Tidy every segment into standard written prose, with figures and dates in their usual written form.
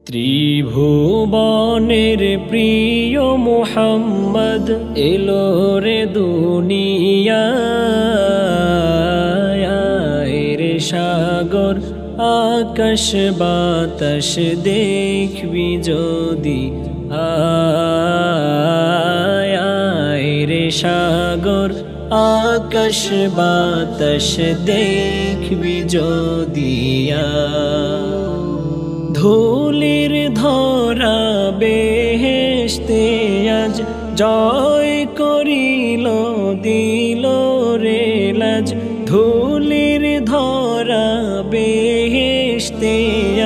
ত্রিভুবনের প্রিয় মুহাম্মদ এলো রে দুনিয়ায় রে সাগর আকাশ বাতাস দেখবি যদি আয় রে সাগর আকাশ বাতাস দেখবি যদি ধুলির ধরা বেহেশতে আজ জয় করিল দিল রে লাজ ধুলির ধরা বেহেশতে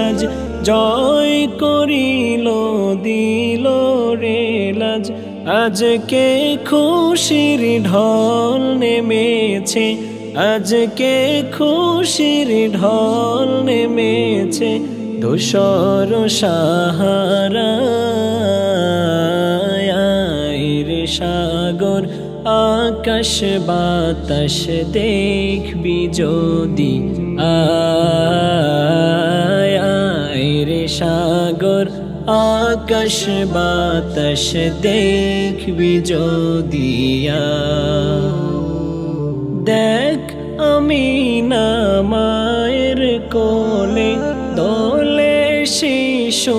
আজ জয় করিল দিল রে লাজ আজকে খুশির ঢল নেমেছে আজকে খুশির ঢল নেমেছে ধূসর সাহারায় রে সাগর আকাশ বাতাস দেখবি যদি আয় রে সাগর আকাশ বাতাস দেখবি যদি দেখ আমি না মায়ের কোলে দোলে শিশু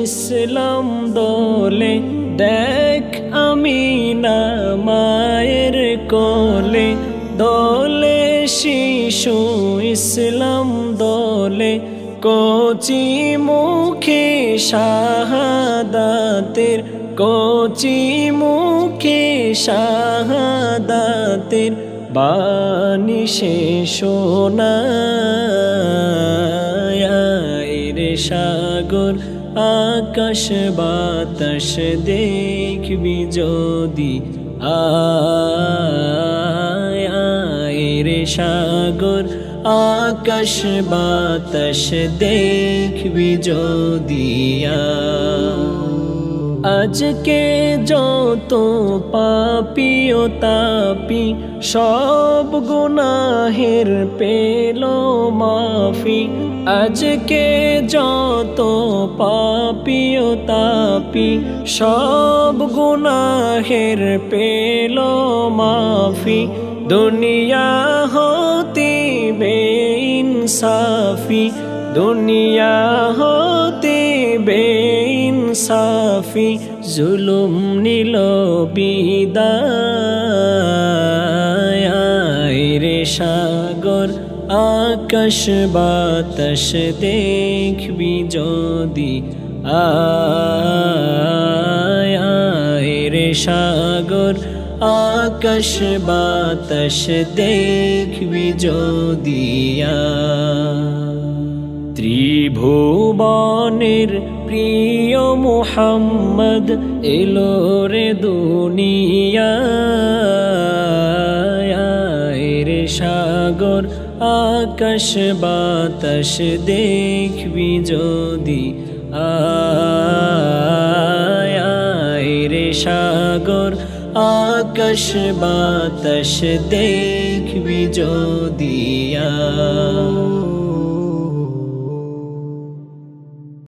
ইসলাম দোলে দেখ আমি না মায়ের কোলে দোলে শিশু ইসলাম দোলে কোচি মুখে শাহাদাতের কোচি মুখে শাহাদাতের বাণী সে শোনায় রে সাগর আকাশ বাতাস দেখবি যদি আয় রে সাগর আকাশ বাতাস দেখবি যদি আজকে যত পাপী ও তাপী সব গুনাহের পেল মাফি আজকে যত পাপী ও তাপী সব গুনাহের পেল মাফি দুনিয়া হতে বেইনসাফি দুনিয়া হতে বেইনসাফি জুলুম নিল বিদায় রে সাগর আকাশ বাতাস দেখবি যদি আয় রে সাগর আকাশ বাতাস দেখবি যদি ত্রিভুবনের প্রিয় মুহাম্মদ এলো রে দুনিয়ায় রে সাগর আকাশ বাতাস দেখবি যদি আয় রে সাগর আকাশ বাতাস দেখবি যদি